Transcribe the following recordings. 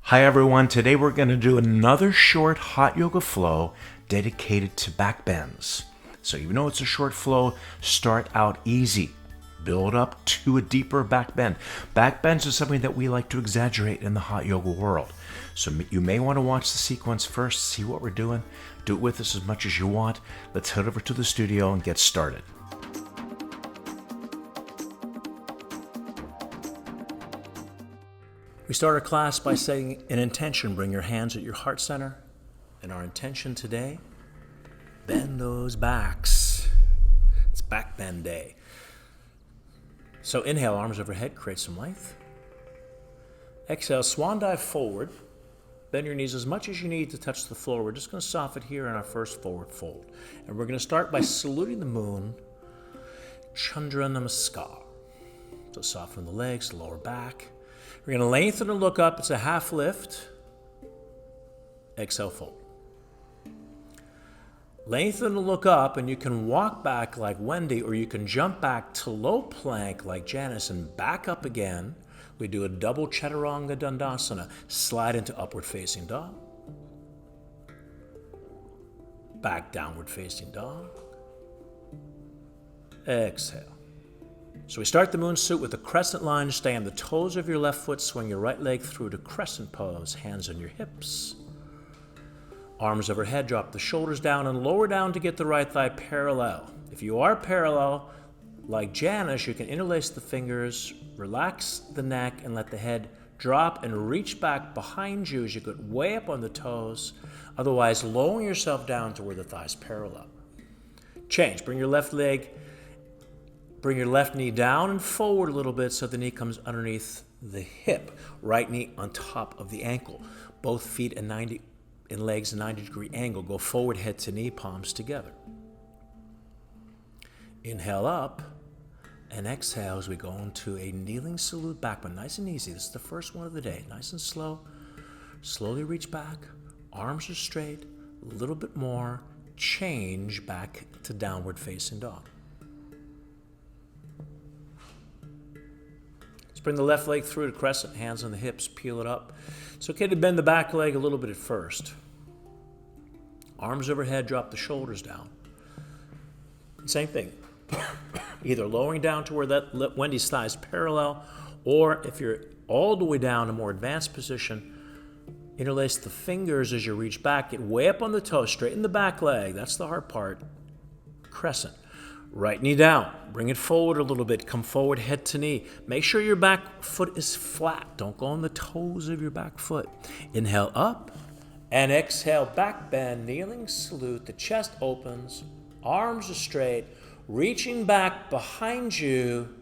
Hi everyone, today we're going to do another short hot yoga flow dedicated to back bends. So even though it's a short flow, start out easy. Build up to a deeper back bend. Back bends is something that we like to exaggerate in the hot yoga world. So you may want to watch the sequence first, see what we're doing. Do it with us as much as you want. Let's head over to the studio and get started. We start our class by setting an intention. Bring your hands at your heart center. And our intention today, bend those backs. It's back bend day. So inhale, arms overhead, create some length. Exhale, swan dive forward. Bend your knees as much as you need to touch the floor. We're just going to soften here in our first forward fold. And we're going to start by saluting the moon, Chandra Namaskar. So soften the legs, lower back. We're going to lengthen and look up. It's a half lift. Exhale, fold. Lengthen and look up, and you can walk back like Wendy, or you can jump back to low plank like Janice and back up again. We do a double chaturanga dandasana. Slide into upward facing dog. Back downward facing dog. Exhale. So we start the moon suit with a crescent lunge. Stay on the toes of your left foot. Swing your right leg through to crescent pose. Hands on your hips. Arms overhead. Drop the shoulders down and lower down to get the right thigh parallel. If you are parallel, like Janice, you can interlace the fingers, relax the neck, and let the head drop and reach back behind you as you get way up on the toes. Otherwise, lowering yourself down to where the thighs parallel. Change. Bring your left knee down and forward a little bit so the knee comes underneath the hip. Right knee on top of the ankle. Both feet in legs a 90-degree angle. Go forward, head to knee, palms together. Inhale up and exhale as we go into a kneeling salute back bend. Nice and easy. This is the first one of the day. Nice and slow. Slowly reach back. Arms are straight. A little bit more. Change back to downward facing dog. Bring the left leg through to crescent, hands on the hips, peel it up. It's okay to bend the back leg a little bit at first. Arms overhead, drop the shoulders down. Same thing. Either lowering down to where that Wendy's thigh is parallel, or if you're all the way down, a more advanced position, interlace the fingers as you reach back. Get way up on the toe, straighten the back leg. That's the hard part. Crescent. Right knee down. Bring it forward a little bit. Come forward, head to knee. Make sure your back foot is flat. Don't go on the toes of your back foot. Inhale up and exhale back bend. Kneeling salute. The chest opens. Arms are straight. Reaching back behind you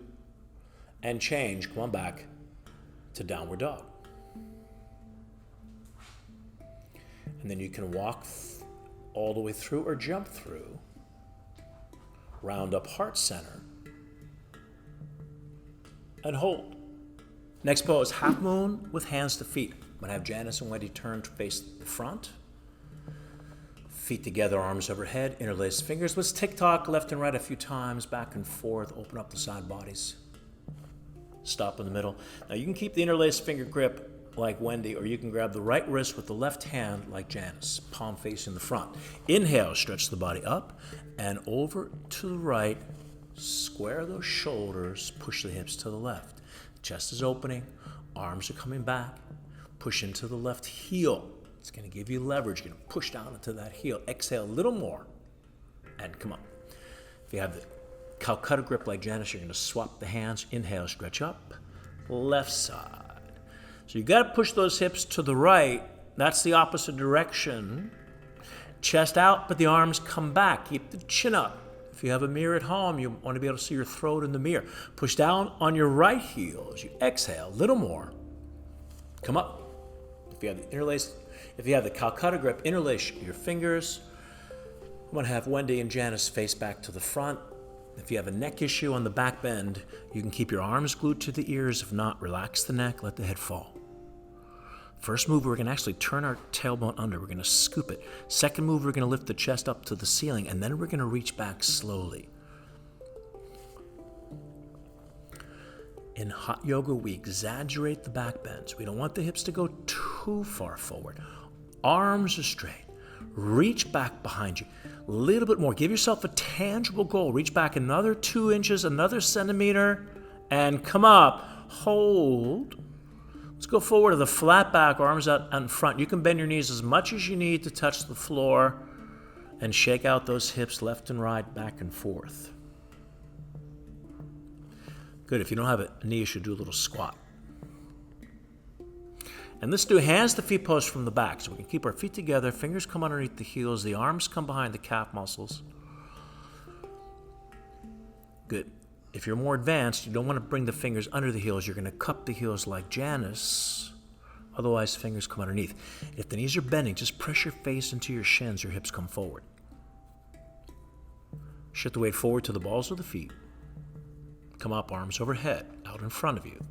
and change. Come on back to downward dog. And then you can walk all the way through or jump through. Round up heart center. And hold. Next pose, half moon with hands to feet. I'm going to have Janice and Wendy turn to face the front. Feet together, arms overhead, interlace fingers. Let's tick-tock left and right a few times, back and forth. Open up the side bodies. Stop in the middle. Now you can keep the interlaced finger grip like Wendy, or you can grab the right wrist with the left hand like Janice, palm facing the front. Inhale, stretch the body up and over to the right. Square those shoulders, push the hips to the left. Chest is opening, arms are coming back. Push into the left heel. It's going to give you leverage. You're going to push down into that heel. Exhale a little more and come up. If you have the Calcutta grip like Janice, you're going to swap the hands. Inhale, stretch up, left side. So you got to push those hips to the right. That's the opposite direction. Chest out, but the arms come back. Keep the chin up. If you have a mirror at home, you want to be able to see your throat in the mirror. Push down on your right heel as you exhale. A little more. Come up. If you have the Calcutta grip, interlace your fingers. I'm going to have Wendy and Janice face back to the front. If you have a neck issue on the back bend, you can keep your arms glued to the ears. If not, relax the neck, let the head fall. First move, we're going to actually turn our tailbone under. We're going to scoop it. Second move, we're going to lift the chest up to the ceiling, and then we're going to reach back slowly. In hot yoga, we exaggerate the back bends. We don't want the hips to go too far forward. Arms are straight. Reach back behind you. A little bit more. Give yourself a tangible goal. Reach back another 2 inches, another centimeter, and come up. Hold. Let's go forward to the flat back, arms out in front. You can bend your knees as much as you need to touch the floor and shake out those hips left and right, back and forth. Good. If you don't have a knee, you should do a little squat. And let's do hands to feet pose from the back. So we can keep our feet together, fingers come underneath the heels, the arms come behind the calf muscles. Good. If you're more advanced, you don't want to bring the fingers under the heels. You're going to cup the heels like Janice. Otherwise, fingers come underneath. If the knees are bending, just press your face into your shins, your hips come forward. Shift the weight forward to the balls of the feet. Come up, arms overhead, out in front of you.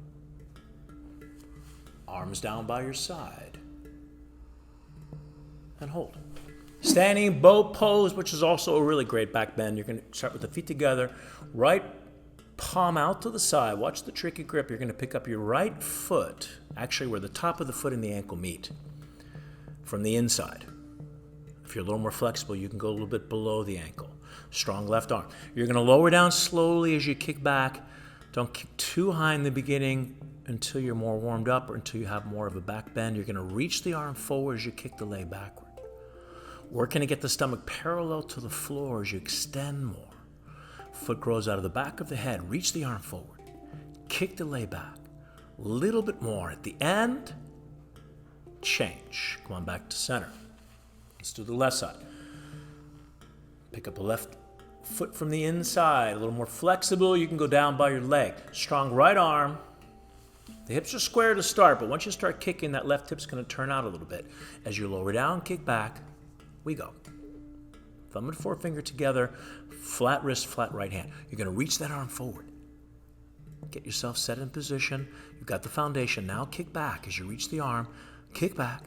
Arms down by your side. And hold. Standing bow pose, which is also a really great back bend. You're going to start with the feet together, right palm out to the side. Watch the tricky grip. You're going to pick up your right foot, actually where the top of the foot and the ankle meet, from the inside. If you're a little more flexible, you can go a little bit below the ankle. Strong left arm. You're going to lower down slowly as you kick back. Don't kick too high in the beginning until you're more warmed up or until you have more of a back bend. You're going to reach the arm forward as you kick the leg backward. Working to get the stomach parallel to the floor as you extend more. Foot grows out of the back of the head. Reach the arm forward. Kick the leg back. A little bit more. At the end, change. Come on back to center. Let's do the left side. Pick up the left foot from the inside. A little more flexible. You can go down by your leg. Strong right arm. The hips are square to start, but once you start kicking, that left hip's going to turn out a little bit. As you lower down, kick back, we go. Thumb and forefinger together, flat wrist, flat right hand. You're going to reach that arm forward. Get yourself set in position. You've got the foundation. Now kick back as you reach the arm. Kick back,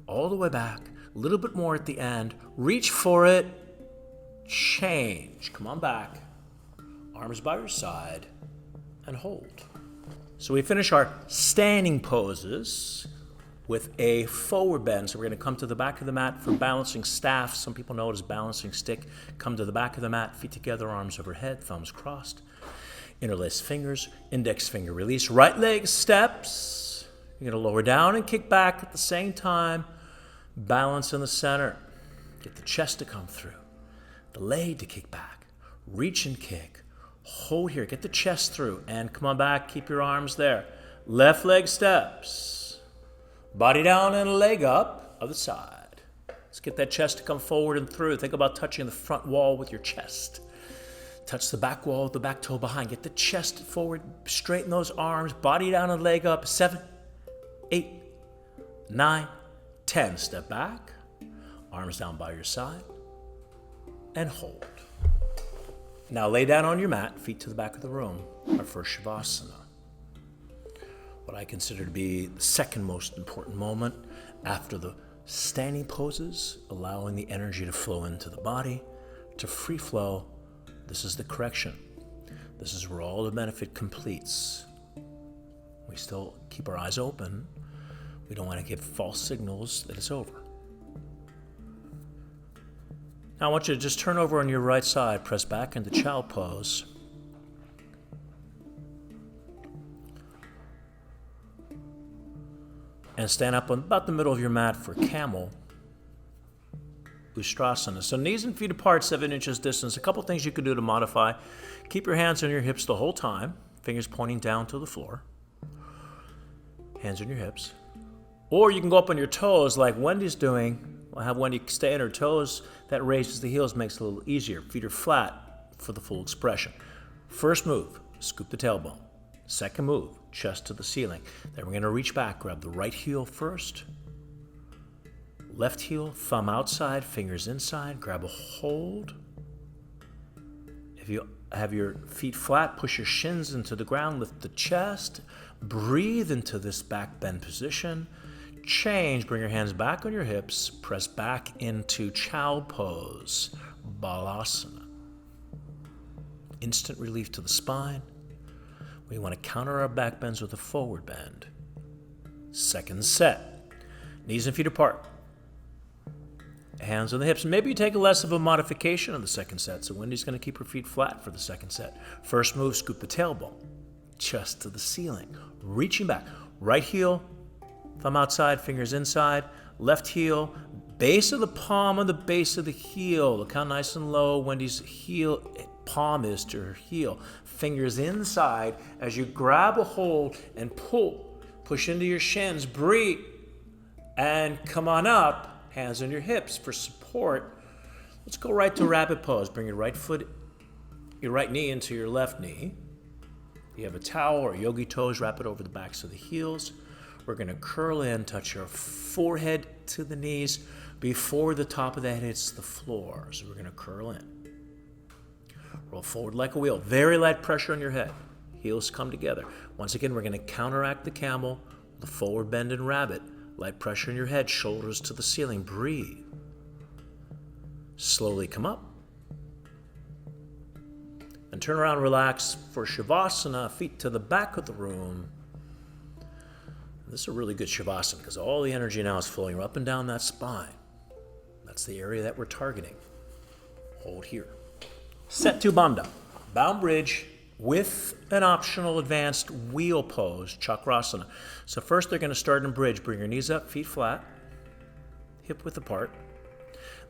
all the way back. A little bit more at the end. Reach for it. Change. Come on back. Arms by your side and hold. So we finish our standing poses with a forward bend. So we're going to come to the back of the mat for balancing staff. Some people know it as balancing stick. Come to the back of the mat, feet together, arms overhead, thumbs crossed. Interlace fingers, index finger release. Right leg steps. You're going to lower down and kick back at the same time. Balance in the center. Get the chest to come through. The leg to kick back. Reach and kick. Hold here. Get the chest through. And come on back. Keep your arms there. Left leg steps. Body down and leg up. Other side. Let's get that chest to come forward and through. Think about touching the front wall with your chest. Touch the back wall with the back toe behind. Get the chest forward. Straighten those arms. Body down and leg up. 7, 8, 9, 10. Step back. Arms down by your side. And hold. Now lay down on your mat, feet to the back of the room, our first Savasana. What I consider to be the second most important moment after the standing poses, allowing the energy to flow into the body, to free flow. This is the correction. This is where all the benefit completes. We still keep our eyes open. We don't want to give false signals that it's over. Now I want you to just turn over on your right side, press back into child pose. And stand up on about the middle of your mat for camel Ustrasana. So knees and feet apart, 7 inches distance. A couple things you could do to modify. Keep your hands on your hips the whole time, fingers pointing down to the floor. Hands on your hips. Or you can go up on your toes like Wendy's doing. We'll have Wendy stay on her toes. That raises the heels, makes it a little easier. Feet are flat for the full expression. First move, scoop the tailbone. Second move, chest to the ceiling. Then we're going to reach back, grab the right heel first. Left heel, thumb outside, fingers inside. Grab a hold. If you have your feet flat, push your shins into the ground, lift the chest. Breathe into this back bend position. Change, bring your hands back on your hips, press back into child pose, Balasana. Instant relief to the spine. We want to counter our back bends with a forward bend. Second set. Knees and feet apart. Hands on the hips. Maybe you take less of a modification on the second set. So Wendy's going to keep her feet flat for the second set. First move, scoop the tailbone. Chest to the ceiling. Reaching back. Right heel, thumb outside, fingers inside. Left heel, base of the palm on the base of the heel. Look how nice and low Wendy's heel palm is to her heel. Fingers inside as you grab a hold and pull. Push into your shins, breathe, and come on up. Hands on your hips for support. Let's go right to rabbit pose. Bring your right knee into your left knee. You have a towel or yogi toes, wrap it over the backs of the heels. We're going to curl in, touch our forehead to the knees before the top of the head hits the floor. So we're going to curl in. Roll forward like a wheel. Very light pressure on your head. Heels come together. Once again, we're going to counteract the camel, the forward bend and rabbit. Light pressure in your head, shoulders to the ceiling. Breathe. Slowly come up. And turn around, relax for Shavasana, feet to the back of the room. This is a really good Shavasana because all the energy now is flowing up and down that spine. That's the area that we're targeting. Hold here. Set to Bandha. Bound bridge with an optional advanced wheel pose, Chakrasana. So first they're going to start in bridge. Bring your knees up, feet flat, hip width apart.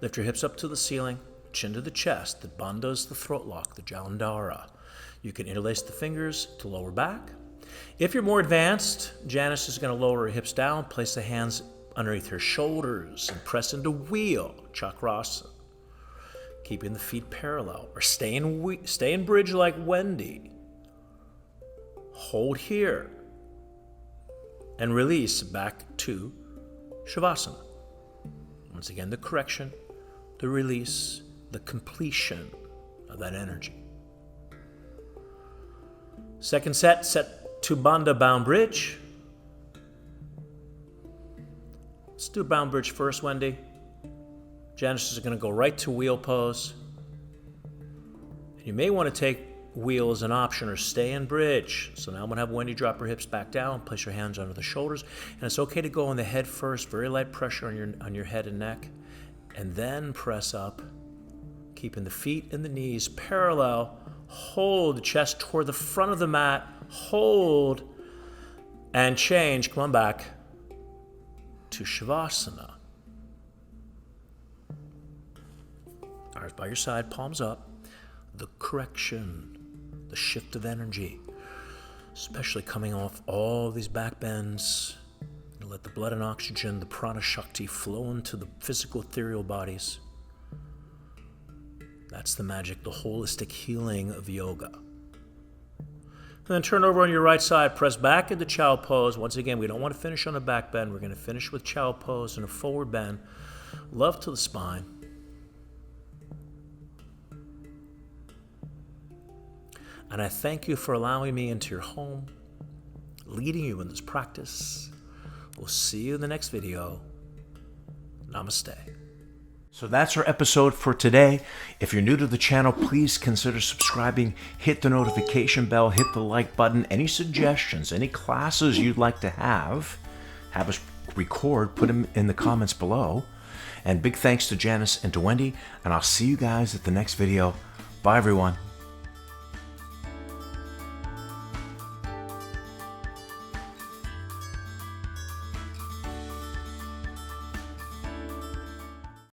Lift your hips up to the ceiling, chin to the chest. The Bandha is the throat lock, the Jalandhara. You can interlace the fingers to lower back. If you're more advanced, Janice is going to lower her hips down, place the hands underneath her shoulders, and press into wheel, Chakrasana. Keeping the feet parallel, or stay in bridge like Wendy. Hold here. And release back to Shavasana. Once again, the correction, the release, the completion of that energy. Second set to Bandha bound bridge. Let's do bound bridge first, Wendy. Janice is going to go right to wheel pose. You may want to take wheel as an option or stay in bridge. So now I'm going to have Wendy drop her hips back down, place your hands under the shoulders, and it's okay to go on the head first, very light pressure on your head and neck, and then press up, keeping the feet and the knees parallel. Hold the chest toward the front of the mat. Hold and change. Come on back to Shavasana. Arms by your side, palms up. The correction, the shift of energy, especially coming off all these back bends. Let the blood and oxygen, the prana shakti flow into the physical ethereal bodies. That's the magic, the holistic healing of yoga. And then turn over on your right side, press back into chow pose. Once again, we don't want to finish on a back bend. We're going to finish with chow pose and a forward bend. Love to the spine. And I thank you for allowing me into your home, leading you in this practice. We'll see you in the next video. Namaste. So that's our episode for today. If you're new to the channel, please consider subscribing, hit the notification bell, hit the like button. Any suggestions, any classes you'd like to have us record, put them in the comments below. And big thanks to Janice and to Wendy, and I'll see you guys at the next video. Bye, everyone.